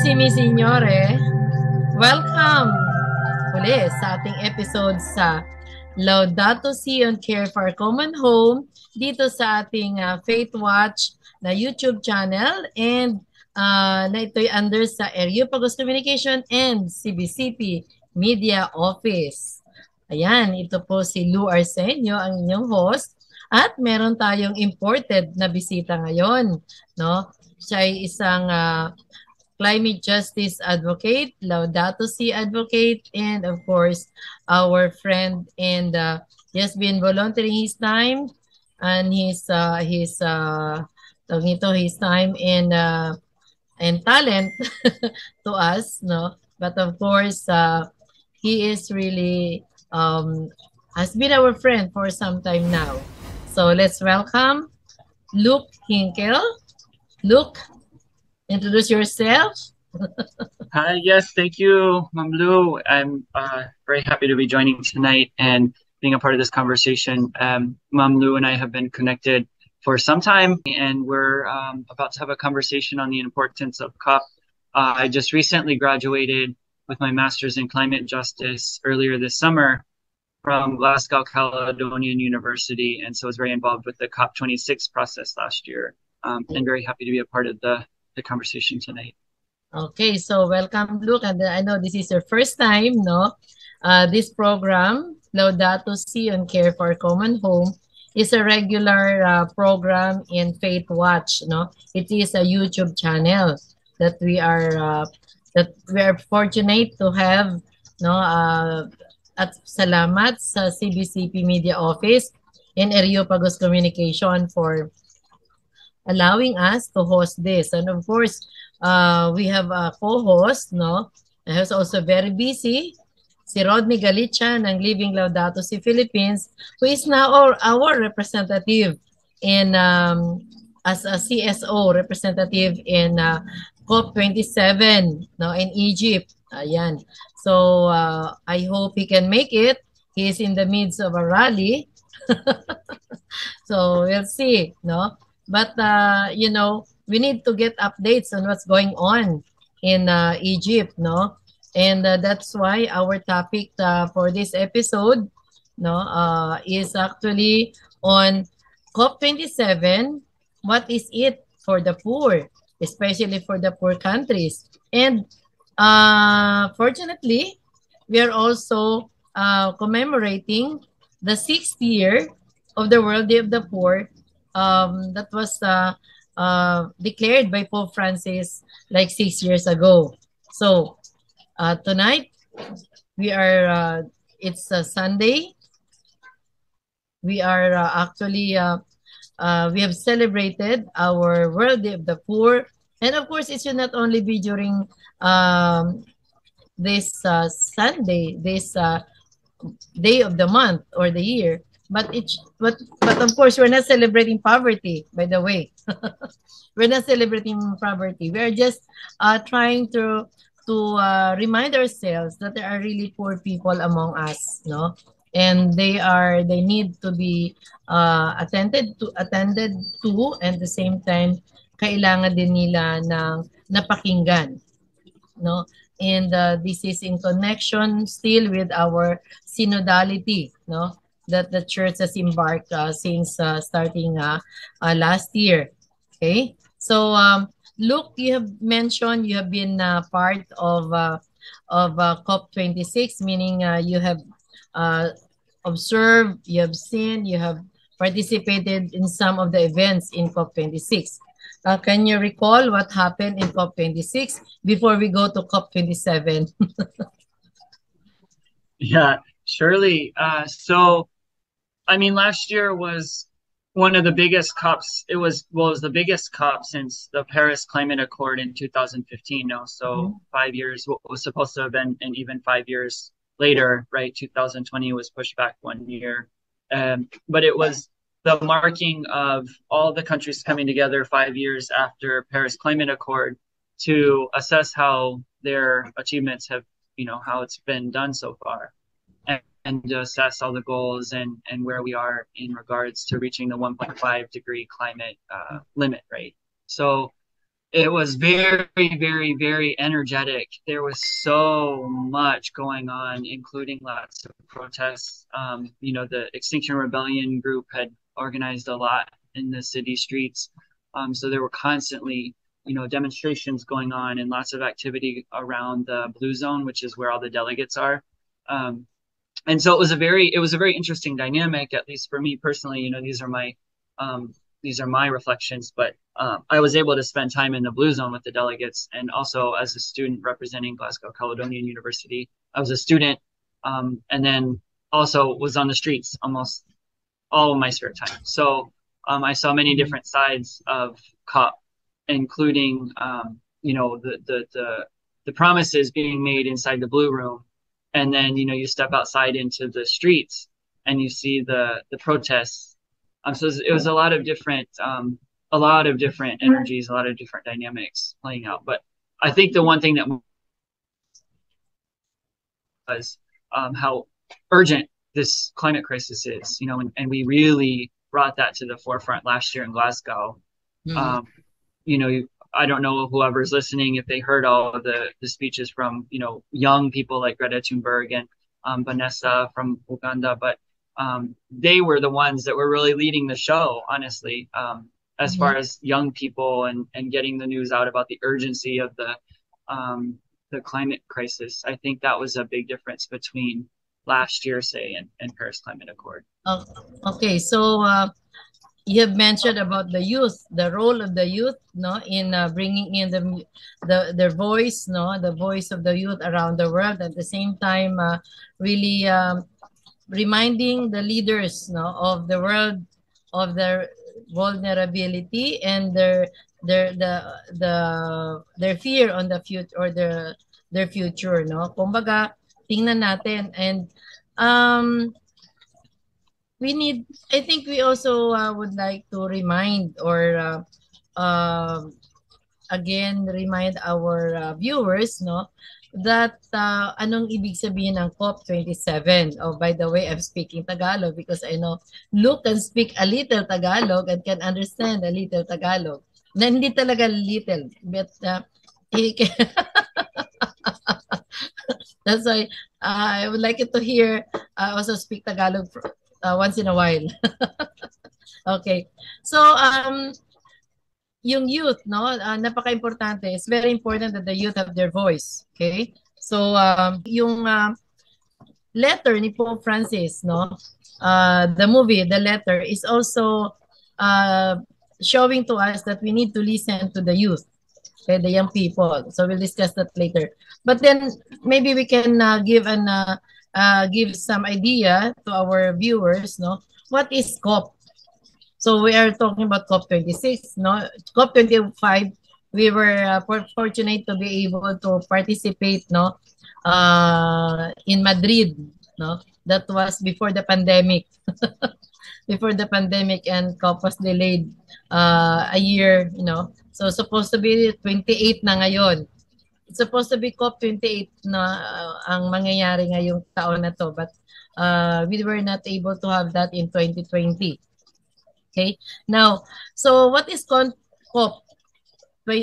Carissimi Signore, welcome uli sa ating episode sa Laudato Si on Care for our Common Home dito sa ating Faith Watch na YouTube channel and na ito'y under sa Areopagos Communication and CBCP Media Office. Ayan, ito po si Lou Arsenio, ang inyong host. At meron tayong imported na bisita ngayon. No? Siya ay isang climate justice advocate, Laudato Si advocate, and of course, our friend. And he has been volunteering his time and his time and talent to us, no. But of course, he is really has been our friend for some time now. So let's welcome Luke Hinkle. Luke, introduce yourself. Hi, yes, thank you, Ma'am Lou. I'm very happy to be joining tonight and being a part of this conversation. Ma'am Lou and I have been connected for some time, and we're about to have a conversation on the importance of COP. I just recently graduated with my master's in climate justice earlier this summer from Glasgow Caledonian University, and so I was very involved with the COP26 process last year, and very happy to be a part of the conversation tonight. Okay, so welcome, Luke. And I know this is your first time, no? This program, Laudato Si on Care for Common Home, is a regular program in Faith Watch, no? It is a YouTube channel that we are fortunate to have, no? At salamat sa CBCP Media Office and Areopagos Communication for allowing us to host this. And of course, we have a co-host, no? Who's also very busy, si Rodney Galicia ng Living Laudato Si Philippines, who is now our representative in as a CSO representative in COP27, no, in Egypt. Ayan. So I hope he can make it. He is in the midst of a rally. So we'll see, no? But you know, we need to get updates on what's going on in Egypt, no? And that's why our topic for this episode, no, is actually on COP27. What is it for the poor, especially for the poor countries? And fortunately, we are also commemorating the 6th year of the World Day of the Poor that was declared by Pope Francis like 6 years ago. So tonight we are it's a Sunday. We are actually we have celebrated our World Day of the Poor, and of course it should not only be during this Sunday, this day of the month or the year, but of course we're not celebrating poverty, by the way. We're not celebrating poverty. We're just trying to remind ourselves that there are really poor people among us, no? And they need to be attended to, and at the same time kailangan din nila ng napakinggan, no? And this is in connection still with our synodality, no, that the church has embarked since starting last year. Okay, so Luke, you have mentioned you have been part of COP26, meaning you have observed, you have seen, you have participated in some of the events in COP26. Can you recall what happened in COP26 before we go to COP27? Yeah, surely. So, I mean, last year was one of the biggest COPs. It was the biggest COP since the Paris Climate Accord in 2015. No, so 5 years. What was supposed to have been, and even 5 years later, right? 2020 was pushed back 1 year. But it was the marking of all the countries coming together 5 years after Paris Climate Accord to assess how their achievements have, how it's been done so far, and to assess all the goals and where we are in regards to reaching the 1.5 degree climate limit, right? So It was very, very, very energetic. There was so much going on, including lots of protests. The Extinction Rebellion group had organized a lot in the city streets. So there were constantly, demonstrations going on and lots of activity around the Blue Zone, which is where all the delegates are. Um, and so it was a very interesting dynamic, at least for me personally. These are my reflections, but I was able to spend time in the Blue Zone with the delegates, and also as a student representing Glasgow Caledonian University. I was a student, and then also was on the streets almost all of my spare time. So I saw many different sides of COP, including the promises being made inside the Blue Room, and then you step outside into the streets and you see the protests. So it was a lot of different energies, a lot of different dynamics playing out. But I think the one thing that was how urgent this climate crisis is, and we really brought that to the forefront last year in Glasgow. Mhm. Um, I don't know whoever's listening if they heard all of the speeches from young people like Greta Thunberg and Vanessa from Uganda, but they were the ones that were really leading the show, honestly, as far Mhm. as young people and getting the news out about the urgency of the climate crisis. I think that was a big difference between last year, say, and Paris Climate Accord. Oh, okay, so you have mentioned about the youth, the role of the youth, no, in bringing in their voice, no, the voice of the youth around the world. At the same time, really reminding the leaders, no, of the world of their vulnerability and their fear on the future or their future, no. Kumbaga, tingnan natin and um we need I think we also would like to remind or again remind our viewers, no, that anong ibig sabihin ng COP27. Oh, by the way, I'm speaking Tagalog because I know Luke can speak a little Tagalog and can understand a little Tagalog. Na hindi talaga little, but he can that's why I would like it to hear also speak Tagalog once in a while. Okay. So, yung youth, no, napaka-importante. It's very important that the youth have their voice. Okay? So, yung letter ni Pope Francis, no, the movie, The Letter, is also uh, showing to us that we need to listen to the youth, okay, the young people. So we'll discuss that later. But then maybe we can give some idea to our viewers, no, what is COP? So we are talking about COP26, no? COP25, we were fortunate to be able to participate, no? In Madrid, no? That was before the pandemic. Before the pandemic, and COP was delayed a year, you know. So supposed to be 28 na ngayon. It's supposed to be COP28 na ang mangyayari ngayong taon na to, but we were not able to have that in 2020. Okay. Now, so what is COP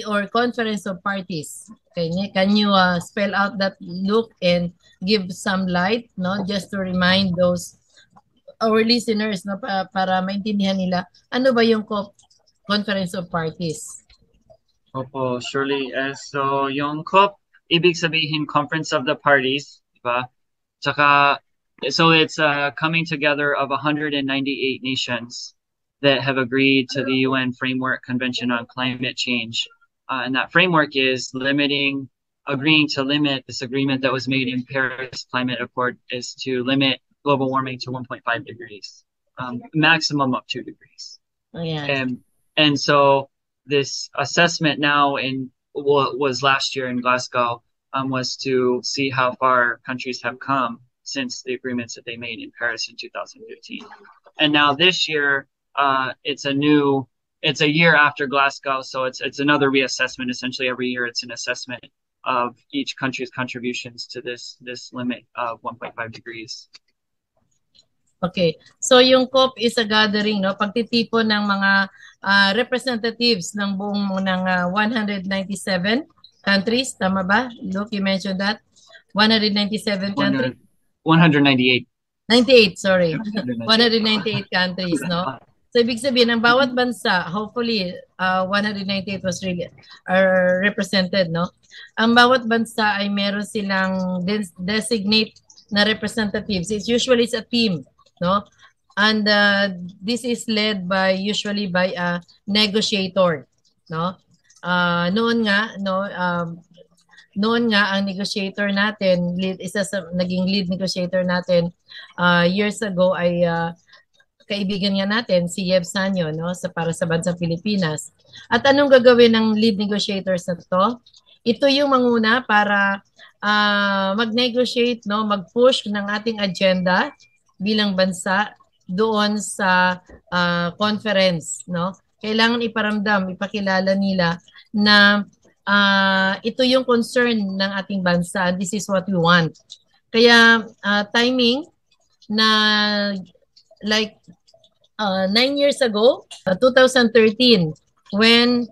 or Conference of Parties? Okay, can you spell out that look and give some light, no, just to remind those our listeners, no, para maintindihan nila ano ba yung COP, Conference of Parties? Opo, surely. So, yung COP, ibig sabihin Conference of the Parties, di ba? Tsaka, so it's a coming together of 198 nations that have agreed to the UN Framework Convention on Climate Change. And that framework is agreeing to limit this agreement that was made in Paris Climate Accord is to limit global warming to 1.5 degrees, maximum of 2 degrees. Oh, yeah. And so this assessment now in what was last year in Glasgow was to see how far countries have come since the agreements that they made in Paris in 2015. And now this year, it's a year after Glasgow, so it's another reassessment. Essentially, every year it's an assessment of each country's contributions to this limit of 1.5 degrees. Okay. So yung COP is a gathering, no? Pagtitipon ng mga representatives ng buong ng 197 countries. Tama ba? Look, you mentioned that. 197 countries. 198. 98, sorry. 198. 198 countries, no? So, ibig sabihin, ang bawat bansa, hopefully, 198 was really are represented, no? Ang bawat bansa ay meron silang designate na representatives. It's usually it's a team, no? And this is led by usually by a negotiator, no? Noon nga, no, noon nga ang negotiator natin, isa sa naging lead negotiator natin years ago ay kaibigan nga natin si Yeb Sanyo, no, para sa bansang Pilipinas. At anong gagawin ng lead negotiators na to? Ito yung manguna para mag-negotiate, no, mag-push ng ating agenda bilang bansa doon sa conference, no? Kailangan iparamdam, ipakilala nila na ito yung concern ng ating bansa. This is what we want. Kaya timing na like 9 years ago, 2013, when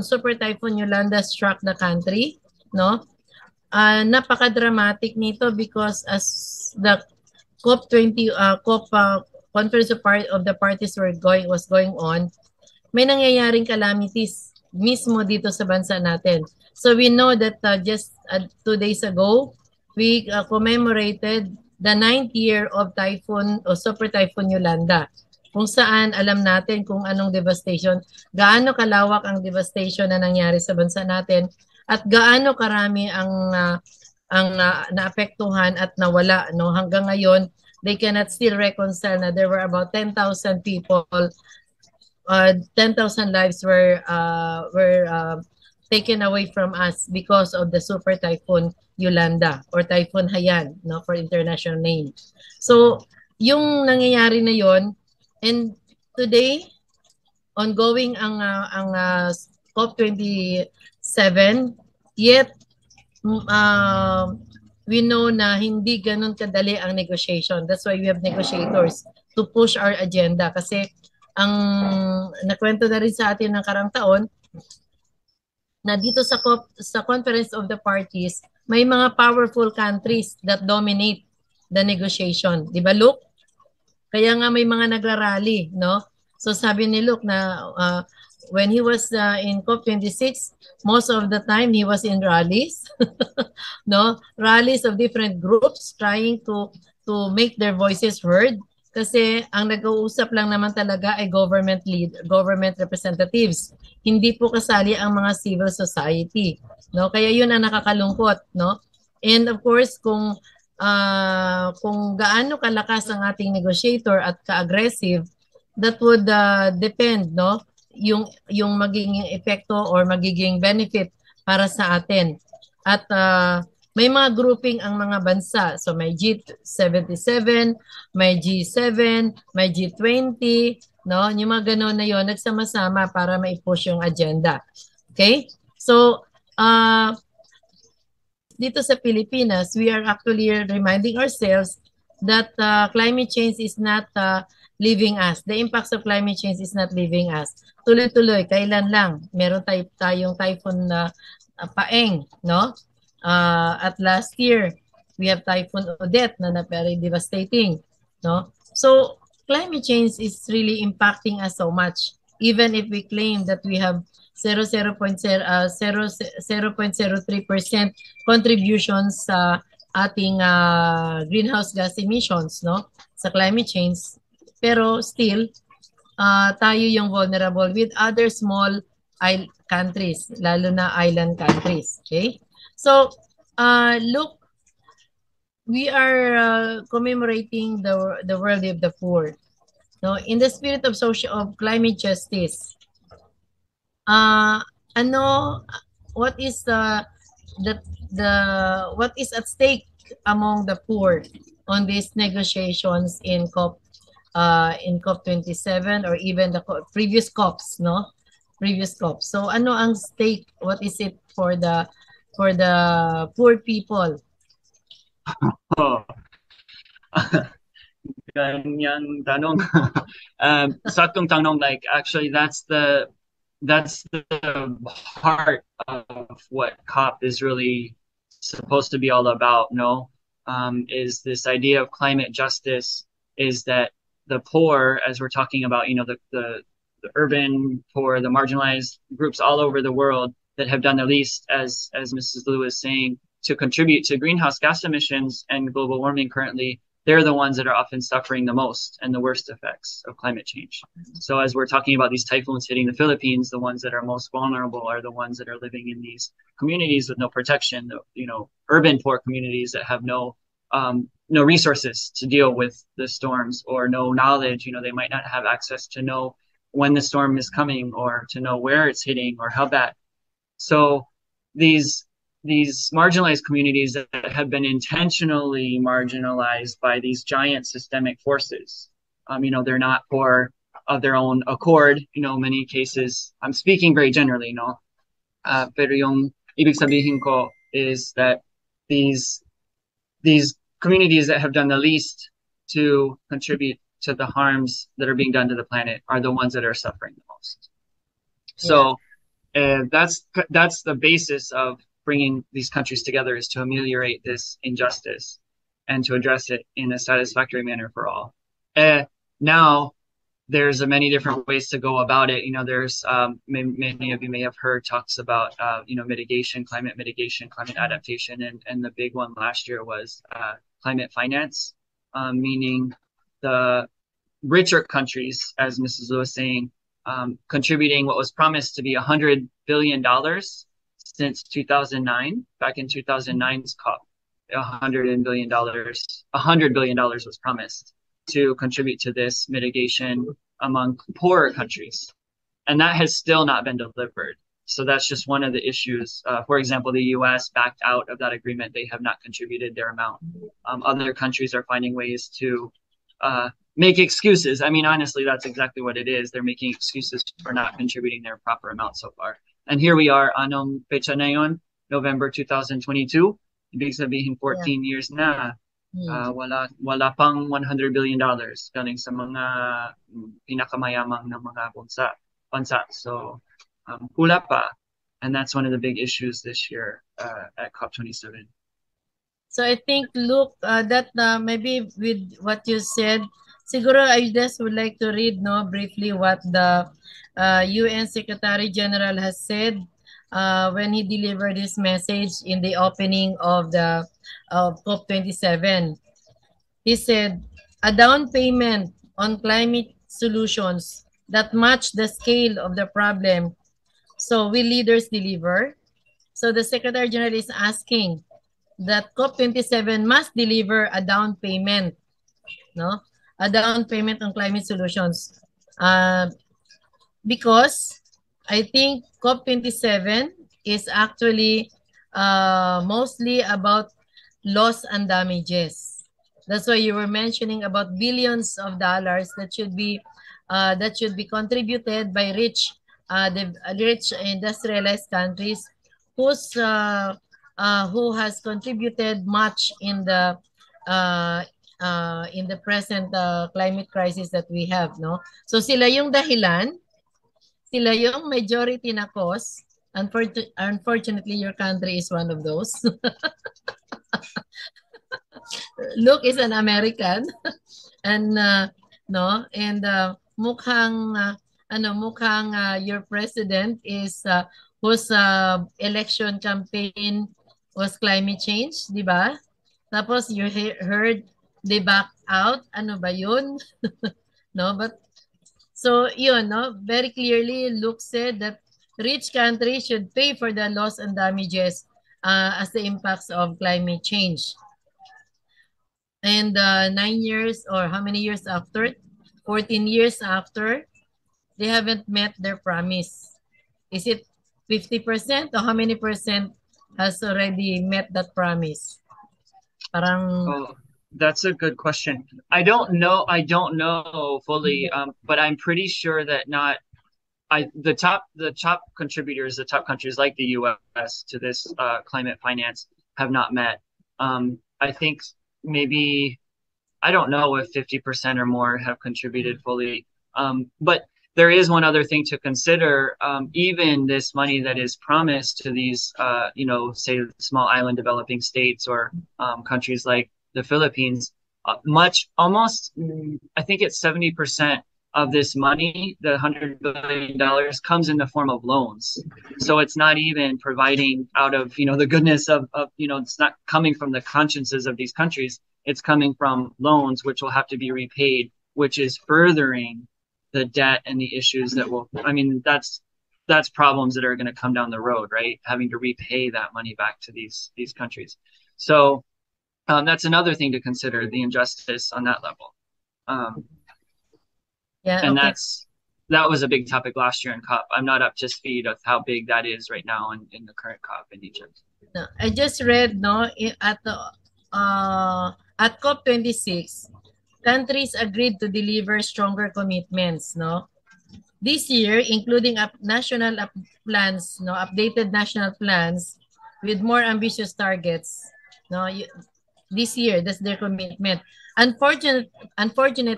Super Typhoon Yolanda struck the country, no? Napaka-dramatic nito because as the COP20 Conference of the Parties was going on, may nangyayaring calamities mismo dito sa bansa natin. So we know that just 2 days ago, we commemorated the 9th year of Typhoon o Super Typhoon Yolanda, kung saan alam natin kung anong devastation, gaano kalawak ang devastation na nangyari sa bansa natin at gaano karami ang naapektuhan at nawala, no? Hanggang ngayon, they cannot still reconcile na there were about 10,000 people, 10,000 lives were taken away from us because of the Super Typhoon Yolanda or Typhoon Haiyan, no, for international name. So, yung nangyayari na yon, and today ongoing ang COP27, yet we know na hindi ganun kadali ang negotiation. That's why we have negotiators to push our agenda kasi ang nakwento na rin sa atin ng karang taon na dito sa Conference of the Parties, may mga powerful countries that dominate the negotiation. Di ba, Luke? Kaya nga may mga nagrarally, no? So sabi ni Luke na when he was in COP26, most of the time he was in rallies, no? Rallies of different groups trying to make their voices heard. Kasi ang nag-uusap lang naman talaga ay government representatives. Hindi po kasali ang mga civil society, no? Kaya yun ang nakakalungkot, no? And of course, kung gaano kalakas ang ating negotiator at ka-aggressive, that would depend, no? Yung magiging epekto or magiging benefit para sa atin. At may mga grouping ang mga bansa. So may G77, may G7, may G20, no? Yung mga gano'n na yon nagsama-sama para mai-push yung agenda. Okay? So, dito sa Pilipinas, we are actually reminding ourselves that climate change is not leaving us. The impacts of climate change is not leaving us. Tuloy-tuloy, kailan lang meron tayong typhoon na Paeng, no? At last year, we have Typhoon Odette na very devastating, no? So, climate change is really impacting us so much. Even if we claim that we have 0.03% contributions sa ating greenhouse gas emissions, no, sa climate change, pero still tayo yung vulnerable with other small countries, lalo na island countries. Okay, so look, we are commemorating the World Day of the Poor, no, in the spirit of climate justice. What is what is at stake among the poor on these negotiations in COP27 or even the previous COPs, no? Previous COPs. So ano ang stake? What is it for the poor people? Ganyang tanong. Saktong tanong, like actually that's the heart of what COP is really supposed to be all about, no? Is this idea of climate justice, is that the poor, as we're talking about, the urban poor, the marginalized groups all over the world that have done the least, as Mrs. Liu was saying, to contribute to greenhouse gas emissions and global warming currently, they're the ones that are often suffering the most and the worst effects of climate change. So as we're talking about these typhoons hitting the Philippines, the ones that are most vulnerable are the ones that are living in these communities with no protection, urban poor communities that have no resources to deal with the storms or no knowledge. They might not have access to know when the storm is coming or to know where it's hitting or how bad. So these marginalized communities that have been intentionally marginalized by these giant systemic forces, they're not poor of their own accord. Many cases, I'm speaking very generally, pero yung ibig sabihin ko is that these communities that have done the least to contribute to the harms that are being done to the planet are the ones that are suffering the most. So that's the basis of bringing these countries together, is to ameliorate this injustice and to address it in a satisfactory manner for all. Now, there's many different ways to go about it. There's many of you may have heard talks about mitigation, climate adaptation, and the big one last year was climate finance, meaning the richer countries, as Mrs. Liu was saying, contributing what was promised to be $100 billion since 2009. Back in 2009's COP, $100 billion was promised to contribute to this mitigation among poorer countries. And that has still not been delivered. So that's just one of the issues. For example, the US backed out of that agreement. They have not contributed their amount. Other countries are finding ways to make excuses. I mean, honestly, that's exactly what it is. They're making excuses for not contributing their proper amount so far. And here we are, anong pecha na yun? November 2022. Ibig sabihin 14 years na. Wala pang $100 billion galing sa mga pinakamayamang na mga bansa. So hula pa. And that's one of the big issues this year at COP27. So I think, look, that maybe with what you said, siguro I just would like to read briefly what the UN Secretary General has said when he delivered his message in the opening of the COP27. He said, a down payment on climate solutions that match the scale of the problem. So will leaders deliver? So the Secretary General is asking that COP27 must deliver a down payment, a down payment on climate solutions. Because I think COP27 is actually mostly about loss and damages. That's why you were mentioning about billions of dollars that should be contributed by the rich industrialized countries who has contributed much in the present climate crisis that we have, no? So sila yung dahilan, sila yung majority na cause. Unfortunately, your country is one of those. Luke is an American, and mukhang your president is whose election campaign was climate change, di ba? Tapos you heard they back out, ano ba yun? No, but so yun, very clearly Luke said that rich countries should pay for the loss and damages as the impacts of climate change. And 9 years, or how many years after? 14 years after, they haven't met their promise. Is it 50% or how many percent has already met that promise? That's a good question. I don't know fully, but I'm pretty sure that the top contributors, the top countries like the US to this climate finance have not met. I think maybe I don't know if 50% or more have contributed fully. But there is one other thing to consider. Even this money that is promised to these, say small island developing states or countries like the Philippines, I think it's 70% of this money, the $100 billion, comes in the form of loans. So it's not even providing out of, the goodness of, it's not coming from the consciences of these countries. It's coming from loans, which will have to be repaid, which is furthering the debt and the issues that that's problems that are going to come down the road, right? Having to repay that money back to these countries. So that's another thing to consider, the injustice on that level. And okay. that was a big topic last year in COP. I'm not up to speed of how big that is right now in the current COP in Egypt. No, I just read at COP26, countries agreed to deliver stronger commitments, no? This year, including plans, no, updated national plans with more ambitious targets, no, this year, that's their commitment. Unfortunately,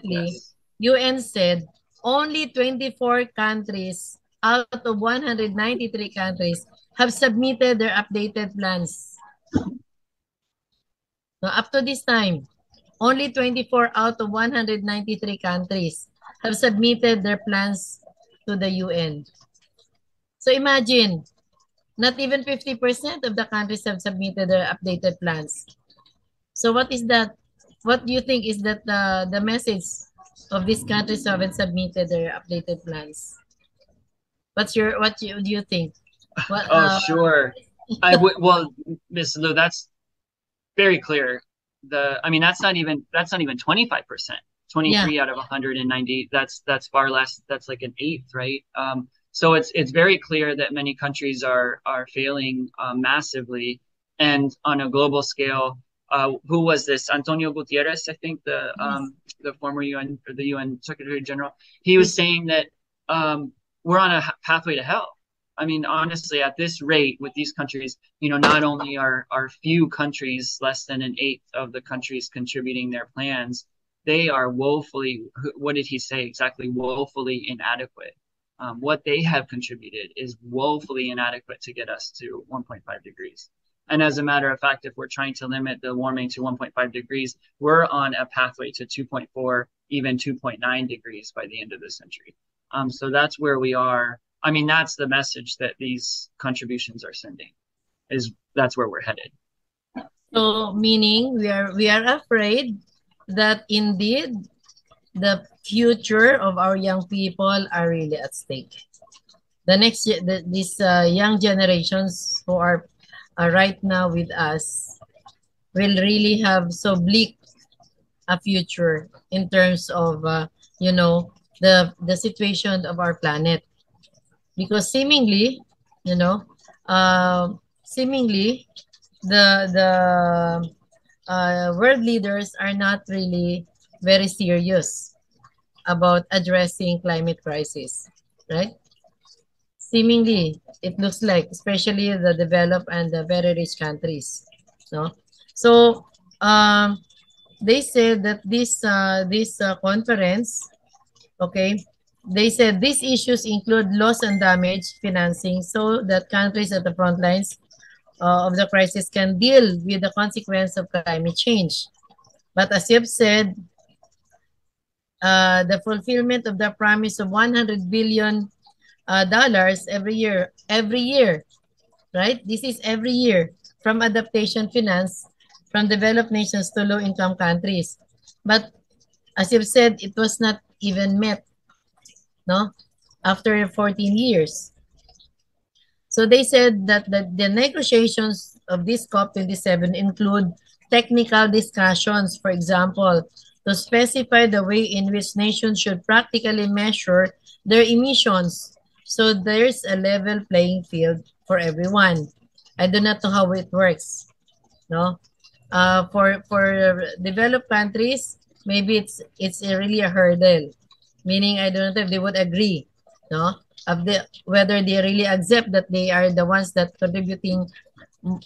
Yes. UN said only 24 countries out of 193 countries have submitted their updated plans. So up to this time, only 24 out of 193 countries have submitted their plans to the UN. So imagine, not even 50% of the countries have submitted their updated plans. So what is that? What do you think is that the message of these countries who haven't submitted their updated plans? What do you think? What Oh, sure. Well, Miss Lou, that's very clear. That's not even 25%. 23 yeah. out of 190. That's far less. That's like an eighth, right? So it's very clear that many countries are failing massively, and on a global scale. Who was this? Antonio Gutierrez, I think the former UN or the UN Secretary General. He was Yes. saying that we're on a pathway to hell. I mean, honestly, at this rate with these countries, not only are few countries, less than an eighth of the countries contributing their plans, they are woefully, what did he say exactly? Woefully inadequate. What they have contributed is woefully inadequate to get us to 1.5 degrees. And as a matter of fact, if we're trying to limit the warming to 1.5 degrees, we're on a pathway to 2.4, even 2.9 degrees by the end of the century. So that's where we are. I mean, that's the message that these contributions are sending, is that's where we're headed. So meaning we are afraid that indeed the future of our young people are really at stake. These young generations who are right now with us will really have so bleak a future in terms of the situation of our planet, because seemingly you know seemingly the world leaders are not really very serious about addressing climate crisis, right? Seemingly, it looks like, especially the developed and the very rich countries, no? So, they said that this conference, okay, they said these issues include loss and damage financing so that countries at the front lines of the crisis can deal with the consequence of climate change. But as you've said, the fulfillment of the promise of $100 billion every year, right? This is every year from adaptation finance from developed nations to low-income countries. But as you've said, it was not even met, no? After 14 years. So they said that the negotiations of this COP27 include technical discussions, for example, to specify the way in which nations should practically measure their emissions. So there's a level playing field for everyone. I do not know how it works. No, for developed countries, maybe it's really a hurdle. Meaning, I don't know if they would agree. No, whether they really accept that they are the ones that contributing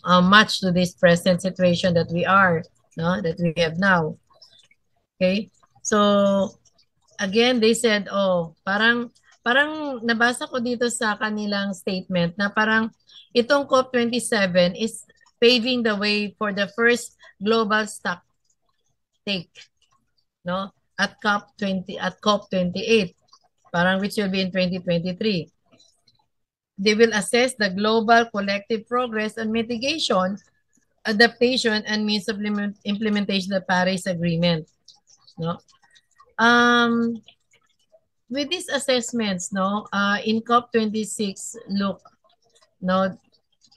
much to this present situation that we are, no, that we have now. Okay? So, again, they said, oh, parang nabasa ko dito sa kanilang statement na parang itong COP27 is paving the way for the first global stock take, no? At COP28, parang which will be in 2023. They will assess the global collective progress on mitigation, adaptation, and means of implementation of the Paris Agreement, no? With these assessments, no, in COP26, look, no,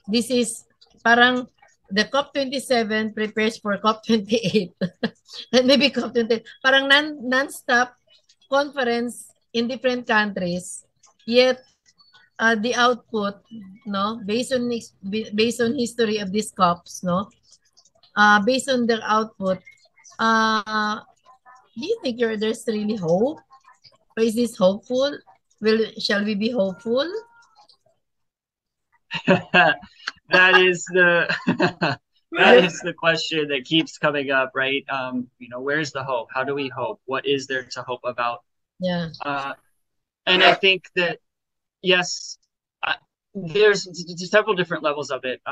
this is parang the COP27 prepares for COP28 and maybe COP28, parang non-stop conference in different countries, yet the output, no, based on history of these COPs, no, based on their output, do you think there's really hope? Or is this hopeful? Shall we be hopeful? That is the that is the question that keeps coming up, right? Where's the hope? How do we hope? What is there to hope about? Yeah. And I think that yes, there's several different levels of it.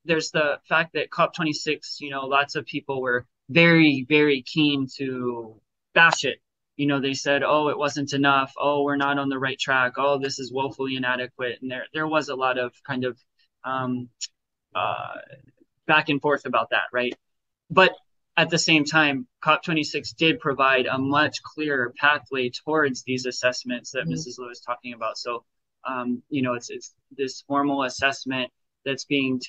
There's the fact that COP26, lots of people were very, very keen to bash it. They said, oh, it wasn't enough. Oh, we're not on the right track. Oh, this is woefully inadequate. And there was a lot of kind of back and forth about that, right? But at the same time, COP26 did provide a much clearer pathway towards these assessments that Mrs. Lewis was talking about. So, it's this formal assessment that's being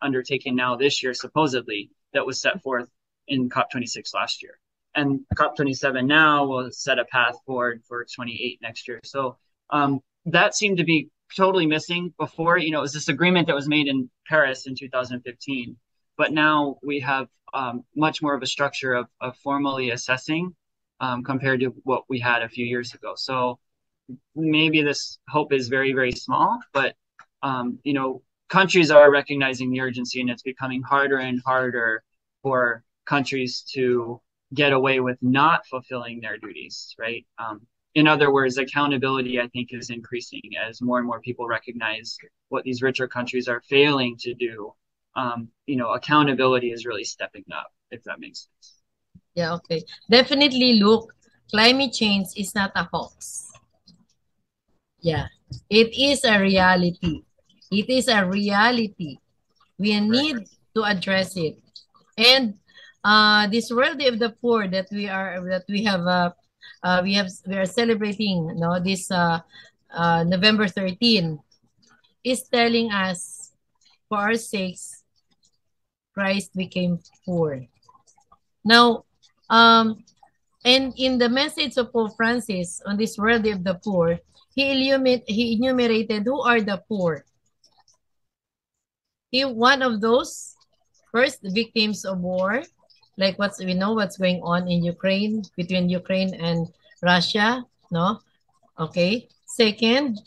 undertaken now this year, supposedly, that was set forth in COP26 last year. And COP27 now will set a path forward for 28 next year. So that seemed to be totally missing before. It was this agreement that was made in Paris in 2015. But now we have much more of a structure of formally assessing compared to what we had a few years ago. So maybe this hope is very, very small, but countries are recognizing the urgency, and it's becoming harder and harder for countries to get away with not fulfilling their duties, right? In other words, accountability, I think, is increasing as more and more people recognize what these richer countries are failing to do. Accountability is really stepping up, if that makes sense. Yeah, okay. Definitely, look, climate change is not a hoax. Yeah, it is a reality. It is a reality. We need to address it. And this World Day of the Poor that we are celebrating, this November 13 is telling us, for our sakes, Christ became poor. Now, and in the message of Pope Francis on this World Day of the Poor, he enumerated who are the poor. One of those, first, the victims of war, like we know what's going on in Ukraine, between Ukraine and Russia, no? Okay. Second,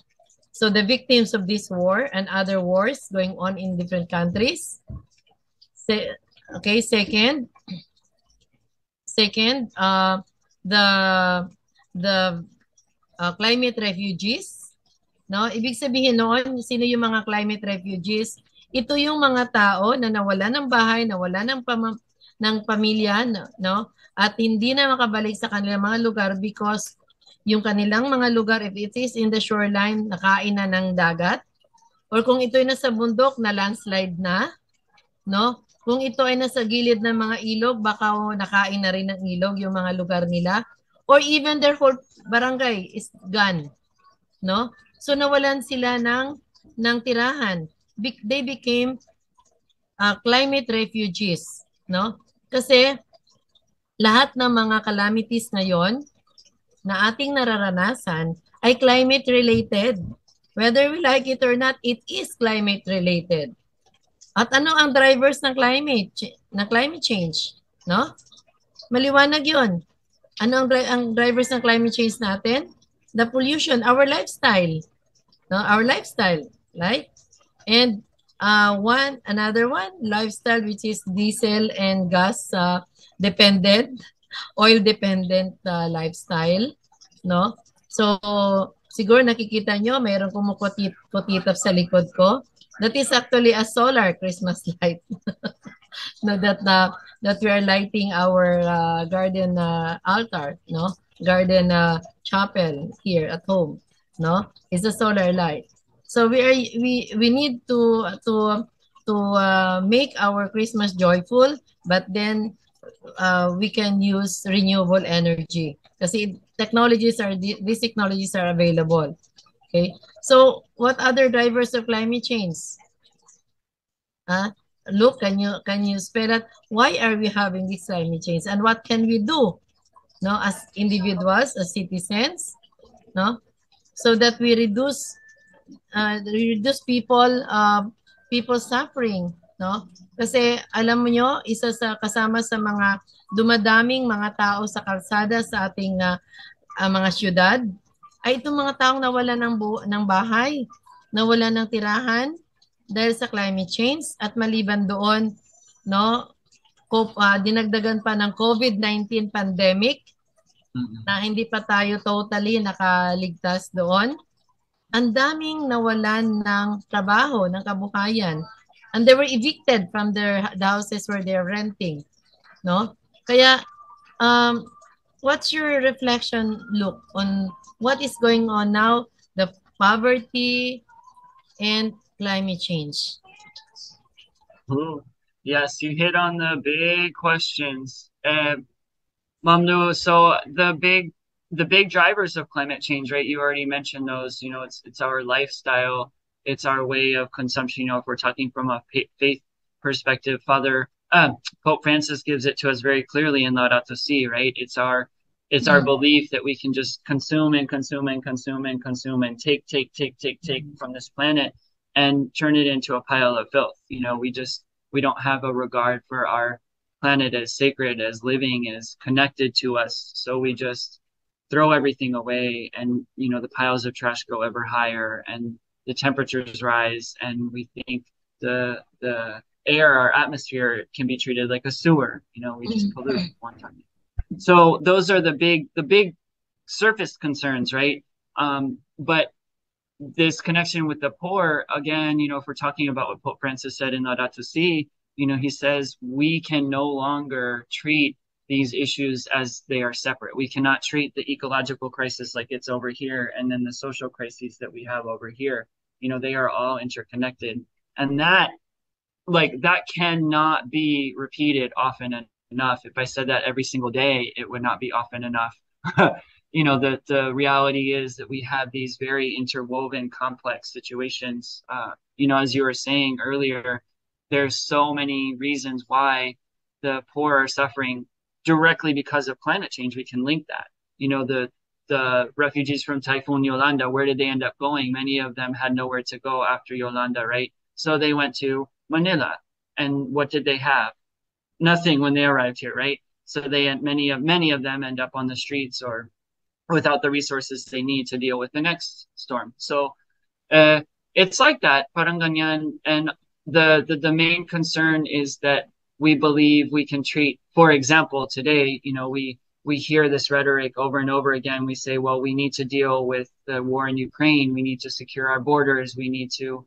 so the victims of this war and other wars going on in different countries. Okay. Second, the climate refugees, no? Ibig sabihin noon, sino yung mga climate refugees? Ito yung mga tao na nawala ng bahay, nawala ng pamilya, no? At hindi na makabalik sa kanilang mga lugar because yung kanilang mga lugar, if it is in the shoreline, nakain na ng dagat, or kung ito ay nasa bundok, na landslide na, no? Kung ito ay nasa gilid ng mga ilog, baka nakain na rin ng ilog yung mga lugar nila, or even their whole barangay is gone, no? So nawalan sila ng tirahan. They became climate refugees, no? Kasi lahat ng mga calamities ngayon na ating nararanasan ay climate related. Whether we like it or not, it is climate related. At ano ang drivers ng climate change, no? Maliwanag 'yon. Ano ang drivers ng climate change natin? The pollution, our lifestyle. No, our lifestyle, right? And another one, lifestyle, which is diesel and gas dependent. oil-dependent lifestyle, no? So, siguro nakikita nyo, mayroong kutitap sa likod ko. That is actually a solar Christmas light. No, that we are lighting our garden altar, no? Garden chapel here at home, no? It's a solar light. So we need to make our Christmas joyful, but then we can use renewable energy kasi these technologies are available. Okay. So what other drivers of climate change? Look, can you spell out why are we having this climate change and what can we do, no, as individuals, as citizens, no, so that we reduce people suffering, no? Kasi alam mo nyo, isa sa kasama sa mga dumadaming mga tao sa kalsada sa ating mga syudad ay itong mga taong nawala ng bahay, nawala ng tirahan dahil sa climate change at maliban doon, no, dinagdagan pa ng COVID-19 pandemic na hindi pa tayo totally nakaligtas doon. Ang daming nawalan ng trabaho, ng kabuhayan. And they were evicted from the houses where they're renting, no? Kaya what's your reflection, look, on what is going on now, the poverty and climate change? Ooh, yes, you hit on the big questions. Mamnu, so the big drivers of climate change, right? You already mentioned those. You know, it's our lifestyle, it's our way of consumption. You know, if we're talking from a faith perspective, Pope Francis gives it to us very clearly in Laudato Si, right? It's our belief that we can just consume and consume and consume and consume and take from this planet and turn it into a pile of filth. You know, we don't have a regard for our planet as sacred, as living, as connected to us. So we just throw everything away, and you know the piles of trash go ever higher, and the temperatures rise, and we think the air, our atmosphere, can be treated like a sewer. You know, we just pollute one time. So those are the big surface concerns, right? But this connection with the poor, again, you know, if we're talking about what Pope Francis said in Laudato Si, you know, he says we can no longer treat these issues as they are separate. We cannot treat the ecological crisis like it's over here and then the social crises that we have over here. You know, they are all interconnected. And that cannot be repeated often enough. If I said that every single day, it would not be often enough. You know, the reality is that we have these very interwoven, complex situations. You know, as you were saying earlier, there's so many reasons why the poor are suffering directly because of climate change. We can link that. You know, the refugees from Typhoon Yolanda, where did they end up going? Many of them had nowhere to go after Yolanda, right? So they went to Manila. And what did they have? Nothing when they arrived here, right? So many of them end up on the streets or without the resources they need to deal with the next storm. So it's like that, parang ganyan. And the main concern is that we believe we can treat, for example, today, you know, we hear this rhetoric over and over again. We say, well, we need to deal with the war in Ukraine. We need to secure our borders. We need to,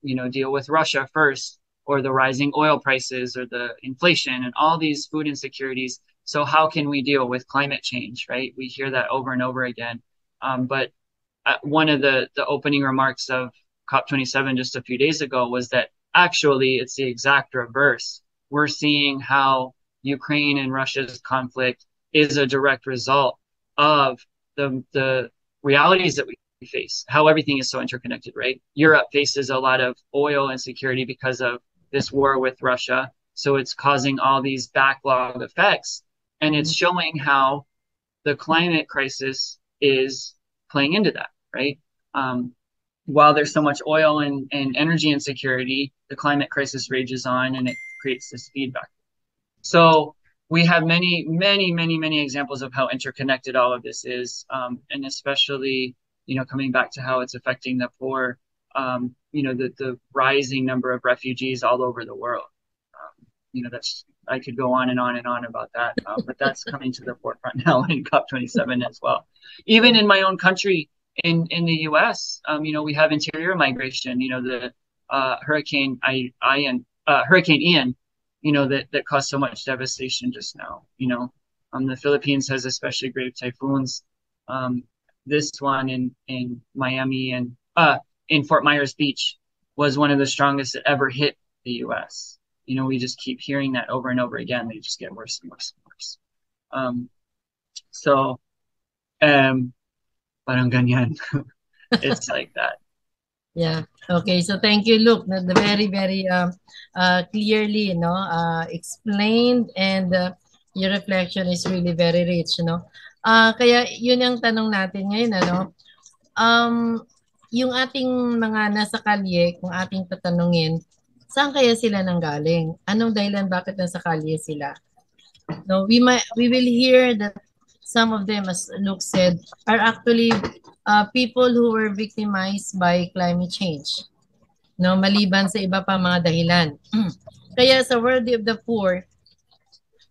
you know, deal with Russia first, or the rising oil prices, or the inflation, and all these food insecurities. So how can we deal with climate change, right? We hear that over and over again. But one of the opening remarks of COP27 just a few days ago was that actually it's the exact reverse. We're seeing how Ukraine and Russia's conflict is a direct result of the realities that we face, how everything is so interconnected, right? Europe faces a lot of oil insecurity because of this war with Russia. So it's causing all these backlog effects. And it's showing how the climate crisis is playing into that, right? While there's so much oil and energy insecurity, the climate crisis rages on, and it creates this feedback. So we have many examples of how interconnected all of this is, and especially, you know, coming back to how it's affecting the poor, you know, the rising number of refugees all over the world. You know, that's I could go on and on and on about that, but that's coming to the forefront now in COP27 as well. Even in my own country, in the U.S., we have interior migration. The Hurricane Ian, that caused so much devastation just now. The Philippines has especially grave typhoons. This one in Miami and in Fort Myers Beach was one of the strongest that ever hit the U.S. We just keep hearing that over and over again. They just get worse and worse and worse. So, parang ganyan. It's like that. Yeah. Okay. So thank you, Luke. The very, very clearly, explained, and your reflection is really very rich, Kaya yun ang tanong natin ngayon, yung ating mga nasa kalye, kung ating tatanungin, saan kaya sila nanggaling? Anong dahilan bakit nasa kalye sila? No, we will hear that some of them, as Luke said, are actually people who were victimized by climate change. No, maliban sa iba pa mga dahilan. Kaya sa World Day of the Poor,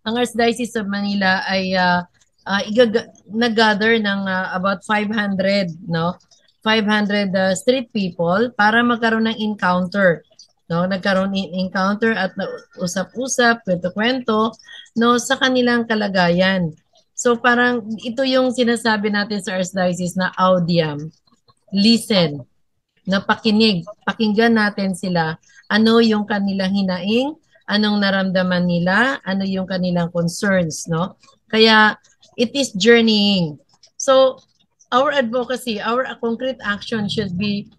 ang Archdiocese of Manila ay nag-gather ng about 500, 500 street people para magkaroon ng encounter. Nagkaroon ng encounter at usap-usap, kwento-kwento, sa kanilang kalagayan. So parang ito yung sinasabi natin sa Archdiocese na audiam, listen, pakinig, pakinggan natin sila, ano yung kanilang hinaing, anong naramdaman nila, ano yung kanilang concerns, Kaya it is journeying. So our advocacy, our concrete action should be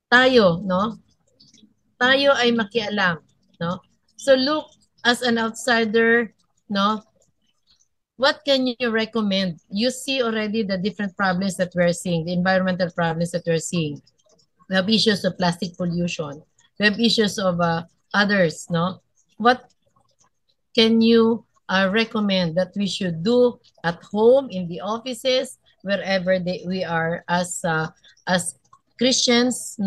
tayo, Tayo ay makialam, So look, as an outsider, what can you recommend? You see already the different problems that we're seeing, the environmental problems that we're seeing. We have issues of plastic pollution. We have issues of others, What can you recommend that we should do at home, in the offices, wherever we are as Christians,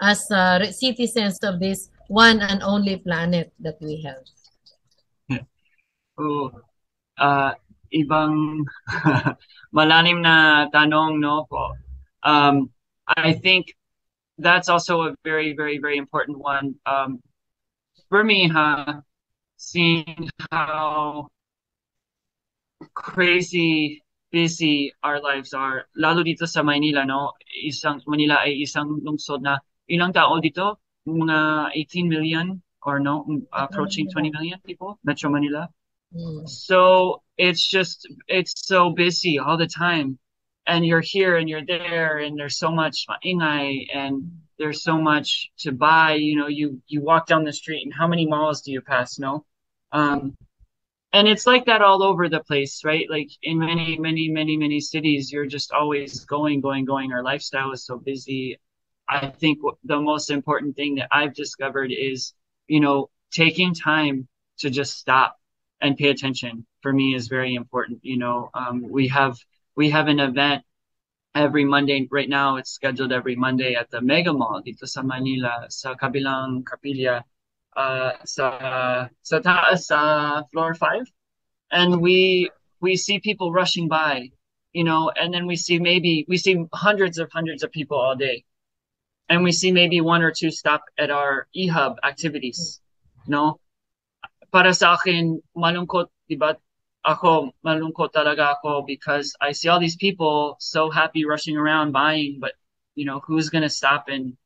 as citizens of this one and only planet that we have? Ibang malalim na tanong, po. I think that's also a very, very, very important one. For me, seeing how crazy busy our lives are, lalo dito sa Manila, Manila ay isang lungsod na ilang tao dito? Mga 18 million or approaching 20 million people, Metro Manila. So it's so busy all the time, and you're here and you're there, and there's so much maingay, and there's so much to buy. You walk down the street, and how many malls do you pass? And it's like that all over the place, right? Like in many, many, many, many cities, you're just always going. Our lifestyle is so busy. I think the most important thing that I've discovered is, taking time to just stop and pay attention, for me, is very important. We have an event every Monday. Right now, it's scheduled every Monday at the Mega Mall dito sa Manila, sa kabilang kapilya, sa taas, floor 5, and we see people rushing by, and then we see hundreds of people all day, and we see maybe one or two stop at our e-hub activities. Para sa akin, malungkot, diba? Malungkot talaga ako, because I see all these people so happy rushing around buying, but who's gonna stop and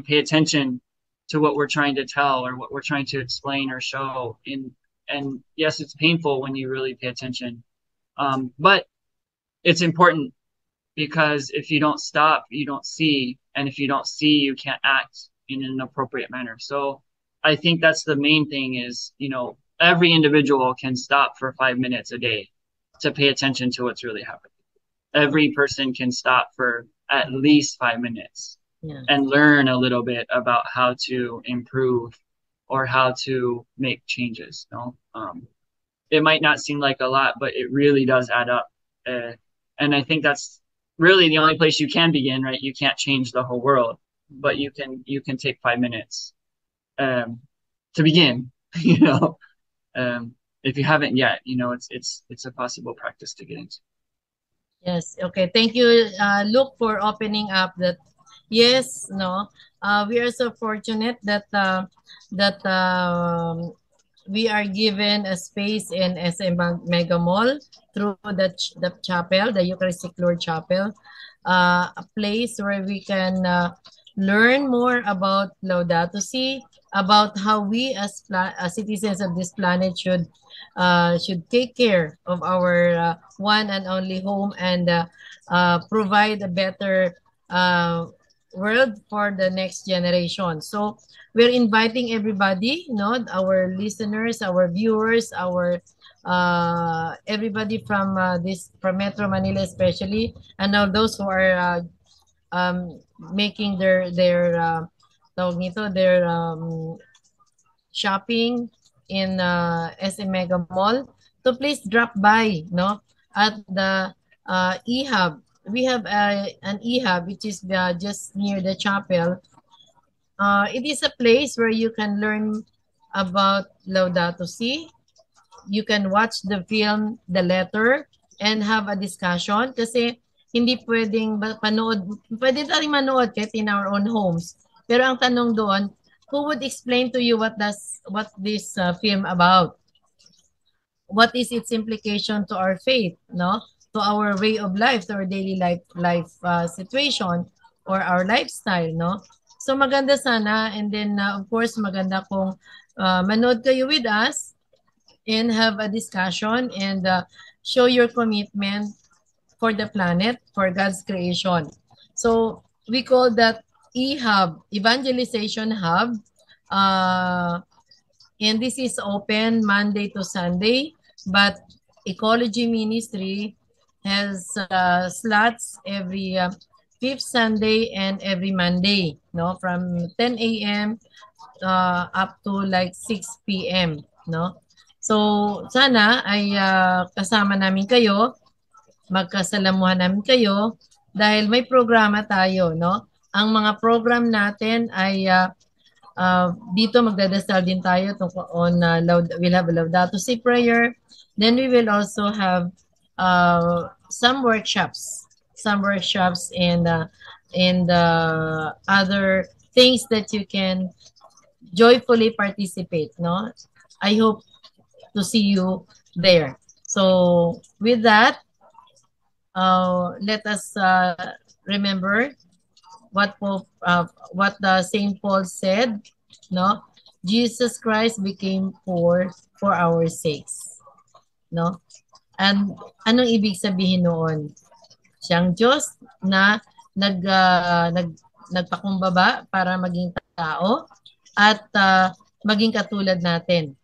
pay attention to what we're trying to tell or what we're trying to explain or show? And yes, it's painful when you really pay attention, but it's important, because if you don't stop, you don't see, and if you don't see, you can't act in an appropriate manner. So I think that's the main thing is, every individual can stop for 5 minutes a day to pay attention to what's really happening. Every person can stop for at least 5 minutes and learn a little bit about how to improve or how to make changes. It might not seem like a lot, but it really does add up. And I think that's really the only place you can begin, right? You can't change the whole world, but you can take 5 minutes to begin, if you haven't yet, it's a possible practice to get into. Yes. Okay. Thank you, Luke, for opening up that. Yes. No. We are so fortunate that we are given a space in SM Mega Mall through the chapel, the Eucharistic Lord Chapel, a place where we can learn more about Laudato Si, about how we as citizens of this planet should take care of our one and only home and provide a better uh, world for the next generation. So we're inviting everybody, our listeners, our viewers, our everybody from Metro Manila especially, and all those who are making tawag nito, their shopping in SM Mega Mall to please drop by, at the eHub. We have an eHub which is just near the chapel. It is a place where you can learn about Laudato Si. You can watch the film, The Letter, and have a discussion kasi hindi pwedeng panood, pwede tayong manood kahit in our own homes. Pero ang tanong doon, who would explain to you what this film about? What is its implication to our faith, no? To our way of life, to our daily life situation or our lifestyle, no? So maganda sana, and then of course maganda kung manood kayo with us and have a discussion and show your commitment for the planet, for God's creation. So we call that eHub, Evangelization Hub. And this is open Monday to Sunday, but Ecology Ministry has slots every fifth Sunday and every Monday, no, from 10 a.m. Up to like 6 p.m., no. So sana ay kasama namin kayo, magkasalamuhan namin kayo dahil may programa tayo, no. Ang mga program natin ay dito magdadasal din tayo on we'll have a Laudato Si prayer. Then we will also have some workshops and other things that you can joyfully participate, no? I hope to see you there. So with that, let us remember what the Saint Paul said, no? Jesus Christ became poor for our sakes, no? And anong ibig sabihin noon? Siyang Diyos na nagpakumbaba para maging tao at maging katulad natin.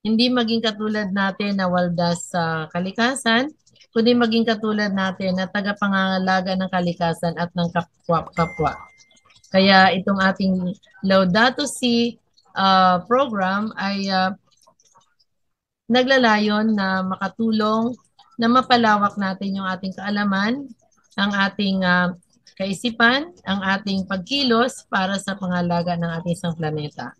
Hindi maging katulad natin na waldas sa kalikasan, kundi maging katulad natin na tagapangangalaga ng kalikasan at ng kapwa-kapwa. Kaya itong ating Laudato Si program ay naglalayon na makatulong na mapalawak natin yung ating kaalaman, ang ating kaisipan, ang ating pagkilos para sa pangalaga ng ating isang planeta.